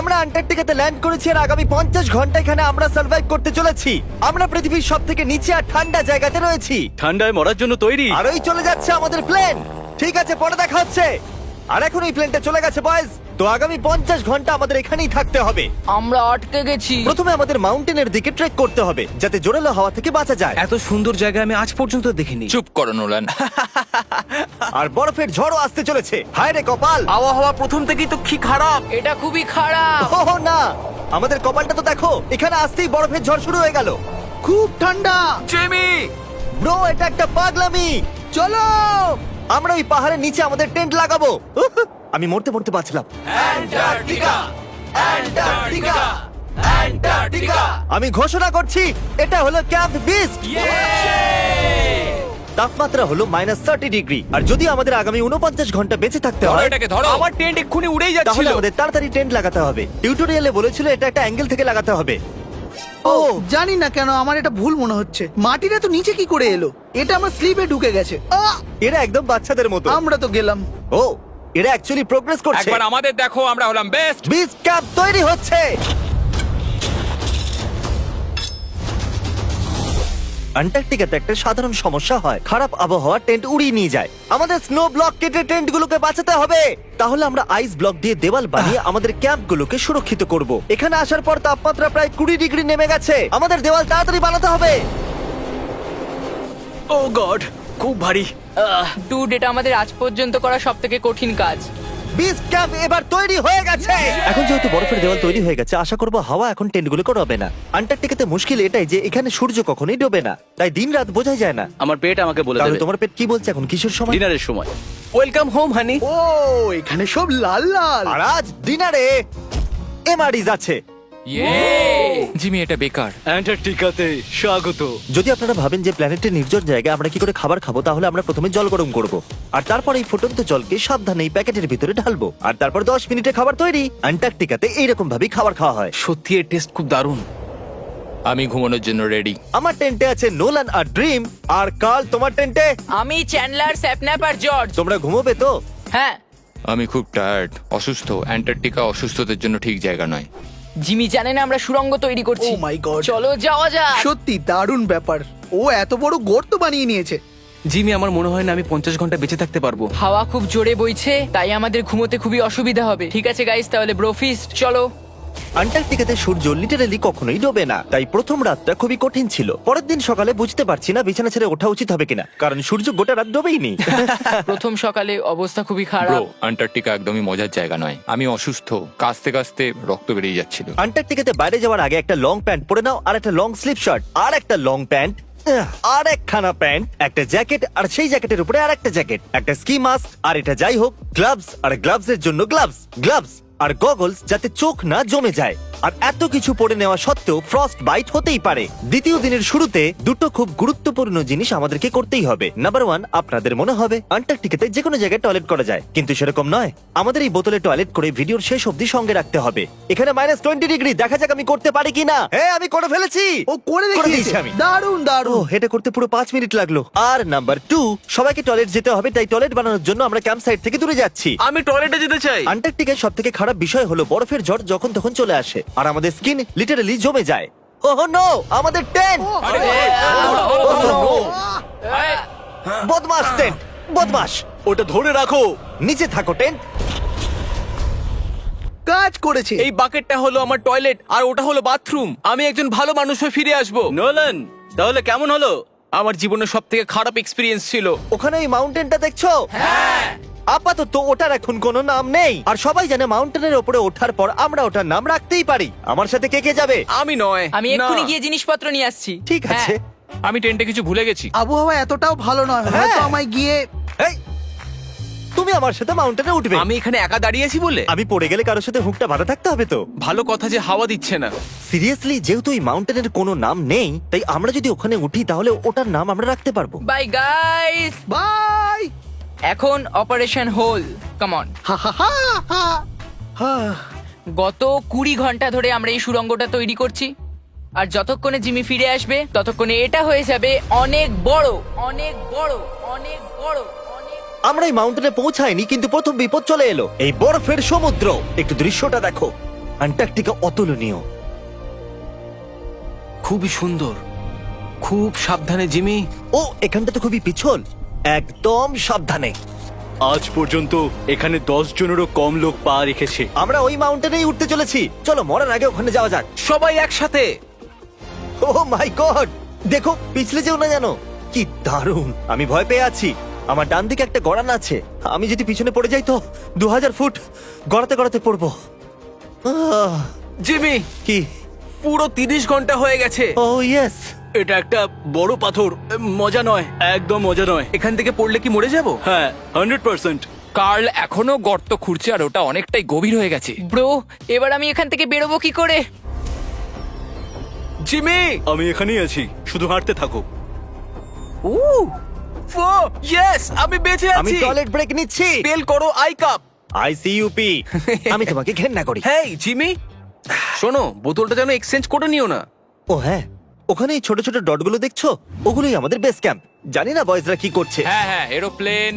আমরা আন্টার্কটিকাতে ল্যান্ড করেছি আর আগামী 50 ঘন্টা এখানে আমরা সার্ভাইভ করতে চলেছি। আমরা পৃথিবীর সবথেকে নিচে আর ঠান্ডা জায়গাতে রয়েছি। ঠান্ডায় মরার জন্য তৈরি। আর ওই চলে যাচ্ছে আমাদের প্লেন। ঠিক আছে, পরে দেখা হচ্ছে। আর এখন এই প্লেনটা চলে গেছে বয়েজ। তো আগামী 50 ঘন্টা আমাদের এখানেই থাকতে হবে। আমরা আটকে গেছি। প্রথমে আমাদের মাউন্টেনের দিকে ট্রেক করতে হবে যাতে জোরালো হাওয়া থেকে বাঁচা যায়। এত সুন্দর জায়গা আমি আজ পর্যন্ত দেখিনি। চুপ করো নোলান। আর বরফের ঝড়ও আসতে চলেছে। হায় রে কপাল! আবহাওয়া প্রথম থেকেই তো কি খারাপ। এটা খুবই খারাপ। ওহ না, আমাদের কপালটা তো দেখো, এখানে আসতেই বরফের ঝড় শুরু হয়ে গেল। খুব ঠান্ডা। জেমি, ব্রো, এটা একটা পাগলামি। চলো। আমরা ওই পাহাড়ের নিচে আমাদের টেন্ট লাগাবো। উহ, আমি মরতে মরতে বাঁচলাম। আমি ঘোষণা করছি, এটা হলো ক্যাম্প বিস্ট। তাপমাত্রা হলো -30 ডিগ্রি। আর যদি আমাদের আগামী 49 ঘন্টা বেঁচে থাকতে ধরো হয়, এটাকে, ধরো। আমার টেন্ট এক্ষুনি উড়েই তাহলে যাচ্ছিল। আমাদের তাড়াতাড়ি টেন্ট লাগাতে হবে। টিউটোরিয়ালে বলেছিল এটা একটা অ্যাঙ্গেল থেকে লাগাতে হবে। ও জানি না কেন আমার এটা ভুল মনে হচ্ছে। মাটিটা তো নিচে কি করে এলো? এটা আমার স্লিপে ঢুকে গেছে। এরা একদম বাচ্চাদের মতো। আমরা তো গেলাম। ও, এরা অ্যাকচুয়ালি প্রোগ্রেস করছে। একবার আমাদের দেখো, আমরা হলাম বেস্ট। বিচ ক্যাম্প তৈরি হচ্ছে। আন্টার্কটিকাতে একটা সাধারণ সমস্যা হয়, খারাপ আবহাওয়া টেন্ট উড়িয়ে নিয়ে যায়। আমাদের স্নো ব্লক কেটে টেন্টগুলোকে বাঁচাতে হবে। তাহলে আমরা আইস ব্লক দিয়ে দেওয়াল বানিয়ে আমাদের ক্যাম্পগুলোকে সুরক্ষিত করব। এখানে আসার পর তাপমাত্রা প্রায় 20 ডিগ্রি নেমে গেছে। আমাদের দেওয়াল তাড়াতাড়ি বানাতে হবে। ও গড, খুব ভারী। ডুড, এটা আমাদের আজ পর্যন্ত করা সবথেকে কঠিন কাজ। বিচ ক্যাম্প এবার তৈরি হয়ে গেছে। এখন যেহেতু বরফের দেওয়াল তৈরি হয়ে গেছে, আশা করব হাওয়া এখন টেন্টগুলোকে ডোবে না। আন্টার্কটিকাতে মুশকিল এটাই যে এখানে সূর্য কখনোই ডোবে না, তাই দিন রাত বোঝাই যায় না। আমার পেট আমাকে বলে তাহলে দেবে তোমার পেট কি বলছে এখন? কিশোর সময়? ডিনারের সময়। Welcome home honey. ও এখানে সব লাল লাল। আর আজ ডিনারে এমআরইজ আছে। জিমি, এটা বেকার। অ্যান্টার্কটিকাতে স্বাগত। যদি আপনারা ভাবেন যে প্ল্যানেটের নির্জন জায়গায় আমরা কি করে খাবার খাবো, তাহলে আমরা প্রথমে জল গরম করব, আর তারপর এই ফুটন্ত জলকে সাবধানে এই প্যাকেটের ভিতরে ঢালবো, আর তারপর 10 মিনিটে খাবার তৈরি। আন্টার্কটিকাতে এইরকম ভাবেই খাবার খাওয়া হয়। সত্যি এর টেস্ট খুব দারুণ। আমি ঘুমানোর জন্য রেডি। আমার টেন্টে আছে নোলান আর ড্রিম। আর কাল, তোমার টেন্টে? আমি চ্যান্ডলার, স্যাপন্যাপ আর জর্জ। তোমরা ঘুমোবে তো? হ্যাঁ। আমি খুব টায়ার্ড, অসুস্থ। অ্যান্টার্কটিকা অসুস্থদের জন্য ঠিক জায়গা নয়। জিমি জানে না আমরা সুড়ঙ্গ তৈরি করছি। Oh my God! চলো যাওয়া যাক। সত্যি দারুণ ব্যাপার। ও এত বড় গর্ত বানিয়ে নিয়েছে। জিমি, আমার মনে হয় না আমি 50 ঘন্টা বেঁচে থাকতে পারবো। হাওয়া খুব জোরে বইছে, তাই আমাদের ঘুমোতে খুবই অসুবিধা হবে। ঠিক আছে গাইস, তাহলে ব্রোফিস্ট চলো। আন্টার্কটিকাতে সূর্য লিটারালি কখনোই ডোবে না, তাই প্রথম রাতটা খুবই কঠিন ছিল। পরের দিন সকালে বুঝতে পারছি না বিছানা ছেড়ে ওঠা উচিত হবে কিনা, কারণ সূর্য গোটা রাত ডোবেই নি। প্রথম সকালে অবস্থা খুবই ব্রো, খারাপ। আন্টার্কটিকা একদমই মজার জায়গা নয়। আমি অসুস্থ, কাঁচতে কাঁচতে রক্ত বেরিয়ে যাচ্ছিল। আন্টার্কটিকাতে বাইরে যাওয়ার আগে একটা লং প্যান্ট পরে নাও, আর একটা লং স্লিভ শার্ট, আর একটা লং প্যান্ট, আর একখানা প্যান্ট, একটা জ্যাকেট, আর সেই জ্যাকেটের উপরে আর একটা জ্যাকেট, একটা স্কি মাস্ক, আর এটা যাই হোক গ্লাভস, আর গ্লাভস এর জন্য গ্লাভস আর গগলস যাতে চোখ না জমে যায়। আর এত কিছু পরে নেওয়া সত্ত্বেও ফ্রস্ট বাইট হতেই পারে। দ্বিতীয় দিনের শুরুতে দুটো খুব গুরুত্বপূর্ণ জিনিস আমাদেরকে করতেই হবে। নাম্বার 1, আপনাদের মনে হবে আন্টার্কটিকাতে যে কোনো জায়গায় টয়লেট করা যায়, কিন্তু সেরকম নয়। আমাদের এই বোতলে টয়লেট করে ভিডিওর শেষ অবধি সঙ্গে রাখতে হবে। এখানে -20 ডিগ্রি, দেখা যাক আমি করতে পারি কিনা। হ্যাঁ, আমি করে ফেলেছি। ও করে দিয়েছি দেখিয়েছে। আমি। দারুণ ও, দারুণ। এটা করতে পুরো 5 মিনিট লাগলো। আর নাম্বার 2, সবাইকে টয়লেট যেতে হবে, তাই টয়লেট বানানোর জন্য আমরা ক্যাম্প সাইট থেকে দূরে যাচ্ছি। আমি টয়লেটে যেতে চাই। আন্টার্কটিকার সব থেকে খারাপ বিষয় হলো বরফের ঝড় যখন তখন চলে আসে, আর আমাদের স্কিন লিটারালি জমে যায়। ওহ নো, আমাদের টেন্ট! বদমাস টেন্ট, বদমাস! ওটা ধরে রাখো। নিচে থাকো টেন্ট। কাজ করেছে। এই বাকেটটা হলো আমার টয়লেট, আর ওটা হলো বাথরুম। আমি একজন ভালো মানুষ হয়ে ফিরে আসবো। নোলান, তাহলে কেমন হলো? আমার জীবনের সবথেকে খারাপ এক্সপেরিয়েন্স ছিল। ওখানে ওই মাউন্টেনটা দেখছো? আপাতত ওটার এখন কোনো নাম নেই, আর সবাই জানে মাউন্টেনের উপরে ওঠার পর আমরা ওটার নাম রাখতেই পারি। আমার সাথে কে কে যাবে? আমি নয়। আমি না। এক্ষুনি গিয়ে জিনিসপত্র নিয়ে আসছি। ঠিক আছে। আমি টেন্টে কিছু ভুলে গেছি। আবহাওয়া এতটাও ভালো নয়, হ্যাঁ। হয়তো আমায় গিয়ে। এই, তুমি আমার সাথে মাউন্টেনে উঠবে। আমি এখানে একা দাঁড়িয়ে আছি বলে? আমি পড়ে গেলে কারোর সাথে হুকটা বাঁধা থাকতে হবে তো। ভালো কথা যে হাওয়া দিচ্ছে না। সিরিয়াসলি, যেহেতু এই মাউন্টেনের কোনো নাম নেই, তাই আমরা যদি ওখানে উঠি তাহলে ওটার নাম আমরা রাখতে পারবো। Bye guys. বাই। এখন অপারেশন হোল, কাম অন। হা হা হা হা হা। গত 20 ঘন্টা ধরে আমরা এই সুড়ঙ্গটা তৈরি করছি, আর যতক্ষণে জিমি ফিরে আসবে ততক্ষণে এটা হয়ে যাবে অনেক বড়, অনেক বড়, অনেক বড়, অনেক। আমরা এই মাউন্টেনে পৌঁছাইনি, কিন্তু প্রথম বিপদ চলে এলো, এই বরফের সমুদ্র। একটু দৃশ্যটা দেখো। অ্যান্টার্কটিকা অতুলনীয়। খুবই সুন্দর, খুব সাবধানে জিমি। ও এখানটা তো খুবই পিছল, একদম সাবধানে। আজ পর্যন্ত এখানে 10 জনেরও কম লোক পা রেখেছে। আমরা ওই মাউন্টেনেই উঠতে চলেছি, চলো মরার আগে ওখানে যাওয়া যাক। সবাই একসাথে। ও মাই গড, দেখো পিছলে যেও না জানো। কি দারুণ, আমি ভয় পেয়ে আছি। আমার ডান দিকে একটা গড়ান আছে, আমি যদি পিছনে পড়ে যাই তো 2000 ফুট গড়াতে গড়াতে পড়বো। জিমি, কি? পুরো 30 ঘন্টা হয়ে গেছে। ও ইয়েস। এটা একটা বড় পাথর, মজা নয়, একদম মজা নয়। এখান থেকে পড়লে কি মরে যাব? হ্যাঁ 100%। কার্ল এখনো গর্ত খুঁড়ছে আর ওটা অনেকটাই গভীর হয়ে গেছে। ব্রো, এবার আমি এখান থেকে বেরোবো কি করে? জিমি, আমি এখানেই আছি, শুধু হাঁটতে থাকো। ইয়েস, আমি বেঁচে আমি আছি। টয়লেট ব্রেক নিচ্ছি। স্পেল করো আই কাপ। আইসিইউপি। আমি তোমাকে ঘেন্না করি। হেই জিমি, শোনো, বোতলটা যেন এক্সচেঞ্জ করে নিও না। ও হ্যাঁ, ওখানে এই ছোট ছোট ডটগুলো দেখছো, ওগুলোই আমাদের বেস ক্যাম্প। জানি না বয়েজরা কি করছে। হ্যাঁ হ্যাঁ, এরোপ্লেন।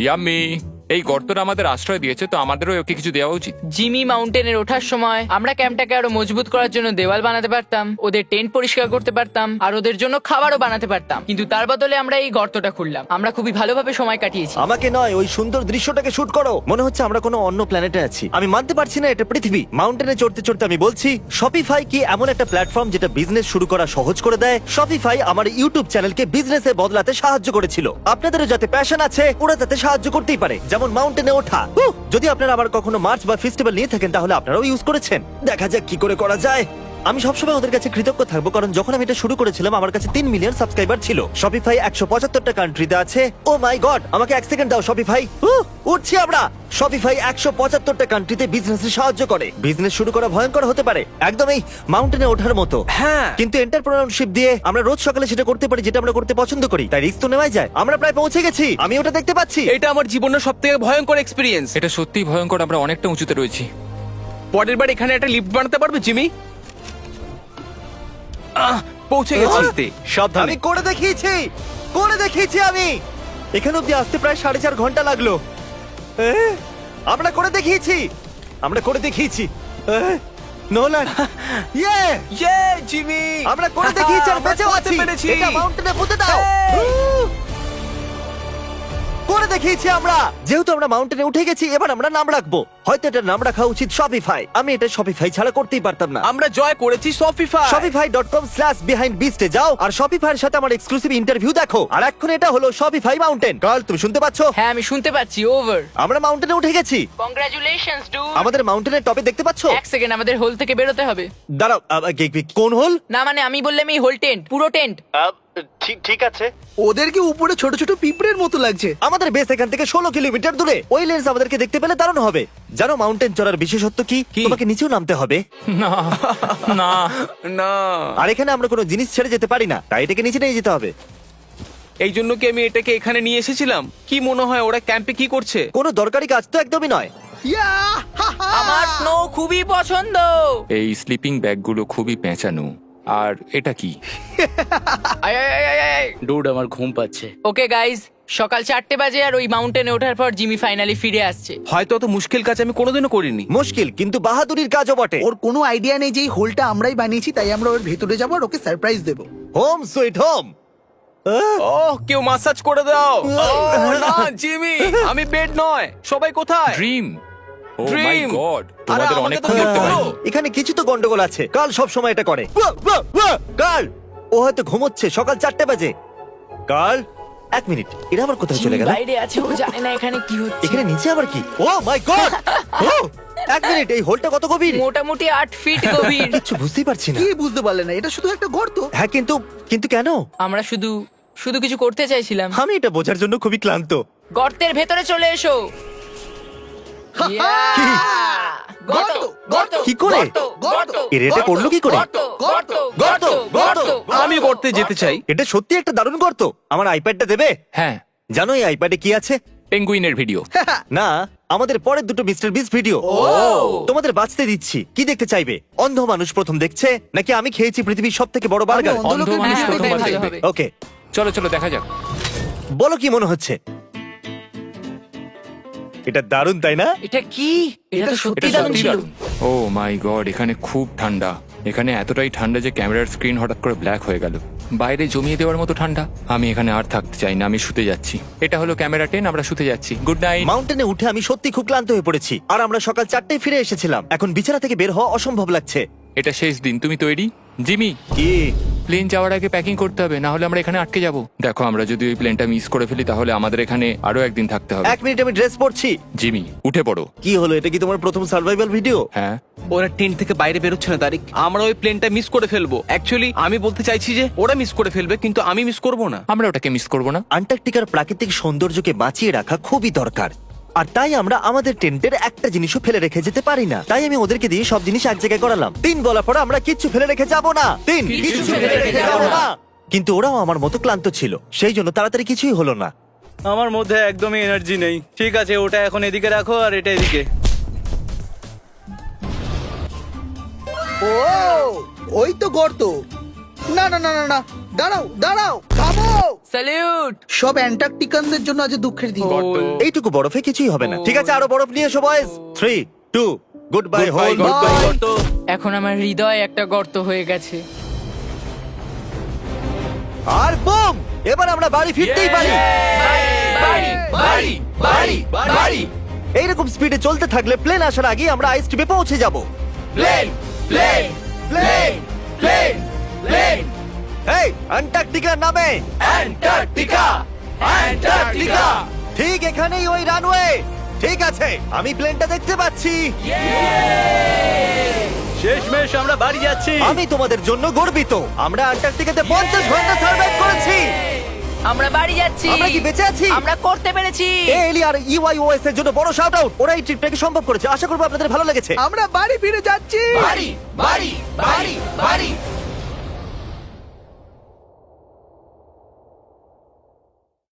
ইয়াম্মি। এই গর্তটা আমাদের আশ্রয় দিয়েছে, তো আমাদেরও ওকে কিছু দেওয়া উচিত। জিমি মাউন্টেনের ওঠার সময় আমরা ক্যাম্পটাকে আরো মজবুত করার জন্য দেওয়াল বানাতে পারতাম, ওদের টেন্ট পরিষ্কার করতে পারতাম, আর ওদের জন্য খাবারও বানাতে পারতাম। কিন্তু তার বদলে আমরা এই গর্তটা খুললাম। আমরা খুবই ভালোভাবে সময় কাটিয়েছি। আমাকে নয়, ওই সুন্দর দৃশ্যটাকে শুট করো। মনে হচ্ছে আমরা কোনো অন্য প্ল্যানেটে আছি। আমি মানতে পারছি না এটা পৃথিবী। মাউন্টেনে চড়তে চড়তে আমি বলছি, শপিফাই কি এমন একটা প্ল্যাটফর্ম যেটা বিজনেস শুরু করা সহজ করে দেয়? শপিফাই আমার ইউটিউব চ্যানেলকে বিজনেসে বদলাতে সাহায্য করেছিল। আপনাদেরও যাতে প্যাশন আছে, ওরা তাতে সাহায্য করতেই পারে, যেমন মাউন্টেনে ওঠা। যদি আপনারা আবার কখনো মার্চ বা ফেস্টিভ্যাল নিয়ে থাকেন, তাহলে আপনারাও ইউজ করেছেন। দেখা যাক কি করে করা যায়। আমি সবসময় ওদের কাছে কৃতজ্ঞ থাকবো, কারণ যখন আমি এটা শুরু করেছিলাম আমার কাছে 3 মিলিয়ন সাবস্ক্রাইবার ছিল। শপিফাই 175টা কান্ট্রিতে আছে। ও মাই গড, আমাকে 1 সেকেন্ড দাও শপিফাই। উঠছি আমরা। শপিফাই 175টা কান্ট্রিতে বিজনেসে সাহায্য করে। বিজনেস শুরু করা ভয়ঙ্কর হতে পারে, একদম এই মাউন্টেনে ওঠার মতো। হ্যাঁ, কিন্তু এন্টারপ্রেনারশিপ দিয়ে আমরা রোজ সকালে সেটা করতে পারি যেটা আমরা করতে পছন্দ করি, তাই রিস্ক তো নেওয়াই যায়। আমরা প্রায় পৌঁছে গেছি, আমি ওটা দেখতে পাচ্ছি। এটা আমার জীবনের সবথেকে ভয়ঙ্কর এক্সপেরিয়েন্স। এটা সত্যিই ভয়ঙ্কর, আমরা অনেকটা উঁচুতে রয়েছি। পরের বার এখানে একটা লিফট বানাতে পারবে জিমি? পৌঁছে গেছি। আমি সাবধানে। করে দেখিয়েছি আমি। এখানে অব্দি আসতে প্রায় 4.5 ঘন্টা লাগলো। আমরা করে দেখিয়েছি। নোলান, ইয়ে! ইয়ে জিমি, আমরা করে দেখিয়েছি আর আমরা বেঁচেও করতে আছি। পেরেছি। এটা মাউন্টেনে পুঁতে দাও। করে দেখিয়েছি আমরা। যেহেতু আমরা মাউন্টেনে উঠে গেছি, এবার আমরা নাম রাখবো। হয়তো এটার নাম রাখা উচিত শপিফাই। আমি এটা শপিফাই ছাড়া করতেই পারতাম না। আমরা জয় করেছি শপিফাই। shopify.com/behindbeast এ যাও আর শপিফাইয়ের সাথে আমার এক্সক্লুসিভ ইন্টারভিউ দেখো। আর এখন এটা হলো শপিফাই মাউন্টেন। কার্ল, তুমি শুনতে পাচ্ছো? হ্যাঁ, আমি শুনতে পাচ্ছি। ওভার। আমরা মাউন্টেনে উঠে গেছি। Congratulations do. আমাদের মাউন্টেনের টপে দেখতে পাচ্ছো? এক সেকেন্ড, আমাদের হোল থেকে বেরোতে হবে। দাঁড়াও, কোন হোল? না মানে আমি বললাম এই হোল টেন্ট, পুরো টেন্ট। ঠিক আছে। ওদেরকে উপরে ছোট ছোট পিঁপড়ের মতো লাগছে। আমাদের বেস এখান থেকে 16 কিলোমিটার দূরে। ওই লেন্স আমাদেরকে দেখতে পেলে দারুণ হবে। জানো মাউন্টেন চড়ার বিশেষত্ব কি? তোমাকে নিচেও নামতে হবে। না না না, আর এখানে আমরা কোনো জিনিস ছেড়ে যেতে পারি না, তাই এটাকে নিচে নিয়ে যেতে হবে। এই জন্য কি আমি এটাকে এখানে নিয়ে এসেছিলাম? কি মনে হয় ওরা ক্যাম্পে কি করছে? কোনো দরকারি কাজ তো একদমই নয়। ইয়া! হা, হা! আমার স্নো খুবই পছন্দ। এই স্লিপিং ব্যাগগুলো খুবই পেঁচানো। আর এটা কি? ডুড, আমার ঘুম পাচ্ছে। ওকে গাইজ, সকাল 4টে বাজে আর ওই মাউন্টেনে ওঠার পর জিমি ফাইনালি ফিরে আসছে। হয়তো অত মুশকিল কাজ আমি কোনোদিনও করিনি। মুশকিল কিন্তু বাহাদুরির কাজও বটে। ওর কোনো আইডিয়া নেই যে এই হোলটা আমরাই বানিয়েছি, তাই আমরা ওর ভেতরে যাবো আর ওকে সারপ্রাইজ দেবো। Home sweet home. ওহ, কেউ মাসাজ করে দাও। ওহ, না জিমি, আমি বেড নয়। সবাই কোথায়? ড্রিম। ও মাই Dream! গড, আরে, তোমাদের আমাকে অনেকক্ষণ তো দেখতে বলো। পাইনি। এখানে কিছু তো গন্ডগোল আছে। কাল সব সময় এটা করে। কাল, ও হয়তো ঘুমোচ্ছে। সকাল 4টে বাজে। কাল, 1 মিনিট, এরা আবার কোথায় চলে জিমি গেল? বাইরে আছে, ও জানে না এখানে কি হচ্ছে। এখানে নিচে আবার কি? ও মাই গড! 1 মিনিট, এই হোলটা কত গভীর? মোটামুটি 8 ফিট গভীর। কিচ্ছু বুঝতেই পারছি না। কি বুঝতে পারলে না? এটা শুধু একটা গর্ত। হ্যাঁ, কিন্তু কেন? আমরা শুধু কিছু করতে চাইছিলাম। আমি এটা বোঝার জন্য খুবই ক্লান্ত। গর্তের ভেতরে চলে এসো। Yeah! কি? গর্ত, গর্ত, কি করে? গর্ত, এর এটা করলো কি করে? গর্ত, গর্ত, গর্ত, গর্ত। আমি করতে যেতে চাই। এটা সত্যি একটা দারুণ গর্ত। আমার আইপ্যাডটা দেবে? হ্যাঁ, জানো এই আইপ্যাডে কি আছে? পেঙ্গুইনের ভিডিও। না, আমাদের পরের দুটো মিস্টার বিস ভিডিও। তোমাদের বাঁচতে দিচ্ছি। কি দেখতে চাইবে? অন্ধ মানুষ প্রথম দেখছে, নাকি আমি খেয়েছি পৃথিবীর সবথেকে বড় বার্গার? অন্ধ অন্ধ লোকের মানুষ হ্যাঁ, প্রথমবার ওটাই ভালো দেখবে। হবে। ওকে, চলো চলো দেখা যাক। বলো কি মনে হচ্ছে? এটা দারুণ তাই না? এটা কি? এটা তো সত্যি এটা দারুণ সত্যি ছিল। দারুণ। ও মাই গড, এখানে খুব ঠান্ডা। এখানে এতটাই ঠান্ডা যে ক্যামেরার স্ক্রিন হঠাৎ করে ব্ল্যাক হয়ে গেল। বাইরে জমিয়ে দেওয়ার মতো ঠান্ডা। আমি এখানে আর থাকতে চাই না, আমি শুতে যাচ্ছি। এটা হলো ক্যামেরা 10, আমরা শুতে যাচ্ছি। Good night. মাউন্টেনে উঠে আমি সত্যি খুব ক্লান্ত হয়ে পড়েছি, আর আমরা সকাল 4টায় ফিরে এসেছিলাম। এখন বিছানা থেকে বের হওয়া অসম্ভব লাগছে। এটা শেষ দিন, তুমি তৈরি? জিমি, কি? প্লেন যাওয়ার আগে প্যাকিং করতে হবে, না হলে আমরা এখানে আটকে যাব। দেখো, আমরা যদি ওই প্লেনটা মিস করে ফেলি তাহলে আমাদের এখানে আরো একদিন থাকতে হবে। 1 মিনিট, আমি ড্রেস পরছি। জিমি, উঠে পড়ো। কি হলো, এটা কি তোমার প্রথম সার্ভাইভাল ভিডিও? হ্যাঁ, ওরা টেন্ট থেকে বাইরে বেরোচ্ছে না তারিক। আমরা ওই প্লেনটা মিস করে ফেলবো। অ্যাকচুয়ালি আমি বলতে চাইছি যে ওরা মিস করে ফেলবে, কিন্তু আমি মিস করব না। আমরা ওটাকে মিস করব না। আন্টার্কটিকার প্রাকৃতিক সৌন্দর্যকে বাঁচিয়ে রাখা খুবই দরকার, আর তাই আমরা আমাদের টেন্টের একটা জিনিসও ফেলে রেখে যেতে পারি না। তাই আমি ওদেরকে দিয়ে সব জিনিস এক জায়গায় করালাম। 3 বলার পর আমরা কিচ্ছু ফেলে রেখে যাব না। 3 কিছু ফেলে রেখে যাব না। কিন্তু ওরাও আমার মতো ক্লান্ত ছিল, সেই জন্য তাড়াতাড়ি কিছুই হলো না। আমার মধ্যে একদমই এনার্জি নেই। ঠিক আছে, ওটা এখন এদিকে রাখো আর এটা এদিকে। ও ওই তো গর্ত। না না না না না, দাঁড়াও দাঁড়াও, থামো। স্যালিউট। সব অ্যান্টার্কটিকানদের জন্য আজ দুঃখের দিন। এইটুকু বরফে কিছুই হবে না। ঠিক আছে, আরো বরফ নিয়ে এসো বয়েজ। 3, 2, good bye whole. এখন আমার হৃদয় একটা গর্ত হয়ে গেছে। আর বুম, এবার আমরা বাড়ি ফিরতেই পারি। বাড়ি, বাড়ি, বাড়ি, বাড়ি। এইরকম স্পিডে চলতে থাকলে প্লেন আসার আগে আমরা আইস টিপে পৌঁছে যাব। Plane, plane, plane, plane, plane. এই অ্যান্টার্কটিকার নামে। Antarctica, Antarctica. ঠিক এখানেই ওই রানওয়ে। ঠিক আছে, আমি প্লেনটা দেখতে পাচ্ছি। শেষমেশ আমরা বাড়ি যাচ্ছি। আমি তোমাদের জন্য গর্বিত। আমরা অ্যান্টার্কটিকাতে 50 ঘন্টা সার্ভাইভ করেছি। আমরা বাড়ি যাচ্ছি। আমরা কি বেঁচে আছি? আমরা করতে পেরেছি। এলি আর ইউআইওএস এর জন্য বড় শাউট আউট। ওরা এই ট্রিপটাকে সম্ভব করেছে। আশা করবো আপনাদের ভালো লেগেছে। আমরা বাড়ি ফিরে যাচ্ছি। বাড়ি, বাড়ি, বাড়ি, বাড়ি।